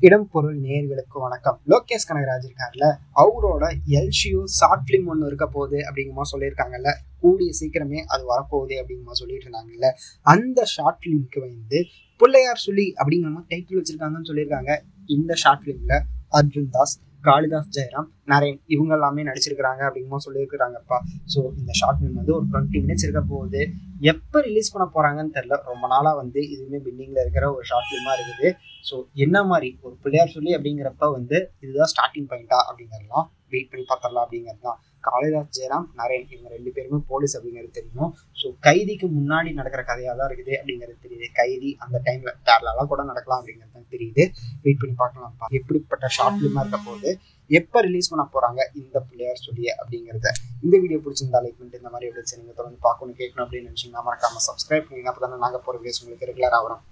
இடம் பொருள் நேயர்களுக்கு வணக்கம். லோகேஷ் கனகராஜ் இருக்கார்ல, அவரோட எல்ஷியூ ஷார்ட் பிலிம் ஒன்று இருக்க போகுது அப்படிங்கமா சொல்லியிருக்காங்கல்ல. கூடிய சீக்கிரமே அது வரப்போகுது அப்படிங்கமா சொல்லிட்டு இருந்தாங்கல்ல. அந்த ஷார்ட் பிலிமுக்கு வந்து பிள்ளையார் சொல்லி அப்படிங்கிற மாதிரி டைட்டில் வச்சிருக்காங்கன்னு சொல்லியிருக்காங்க. இந்த ஷார்ட் பிலிம்ல அர்ஜுன் தாஸ், காளிதாஸ் ஜெயராம், நரேன் இவங்க எல்லாமே நடிச்சிருக்கிறாங்க அப்படிங்கமா சொல்லியிருக்கிறாங்கப்பா. ஸோ இந்த ஷார்ட் ஃபிலிம் வந்து ஒரு 20 minutes இருக்க போகுது. எப்போ ரிலீஸ் பண்ண போறாங்கன்னு தெரியல. ரொம்ப நாளாக வந்து இதுவுமே பெண்டிங்ல இருக்கிற ஒரு ஷார்ட் ஃபிலிமா இருக்குது. ஸோ என்ன மாதிரி ஒரு பிள்ளையார் சொல்லி அப்படிங்கிறப்ப வந்து இதுதான் ஸ்டார்டிங் பாயிண்டா அப்படிங்கிறதுலாம் வெயிட் பண்ணி பார்த்துடலாம் அப்படிங்கிறது தான். காளிதாஸ் ஜெயராம், நரேன் இவங்க 2 பேருமே போலீஸ் அப்படிங்கிறது தெரியும். ஸோ கைதிக்கு முன்னாடி நடக்கிற கதையாக தான் இருக்குது அப்படிங்கிறது தெரியுது. கைதி அந்த டைம்ல பேரலாம் கூட நடக்கலாம் அப்படிங்கிறது தான் தெரியுது. வெயிட் பண்ணி பார்க்கலாம்ப்பா. எப்படிப்பட்ட ஷார்ட் ஃபிலிமா இருக்க போது, எப்போ ரிலீஸ் பண்ண போறாங்க இந்த பிள்ளையார் சொல்லி அப்படிங்கிறத. இந்த வீடியோ பிடிச்சிருந்தா லைக் பண்ணிட்டு இந்த மாதிரி எப்படி நீங்கள் தொடர்ந்து பார்க்கணும் கேட்கணும் அப்படின்னு நினைச்சீங்கன்னா மறக்காம சப்ஸ்கிரைப் பண்ணுங்க. அப்போ தானே நாங்கள் போகிற வீடியோஸ் உங்களுக்கு ரெகுலராக வரும்.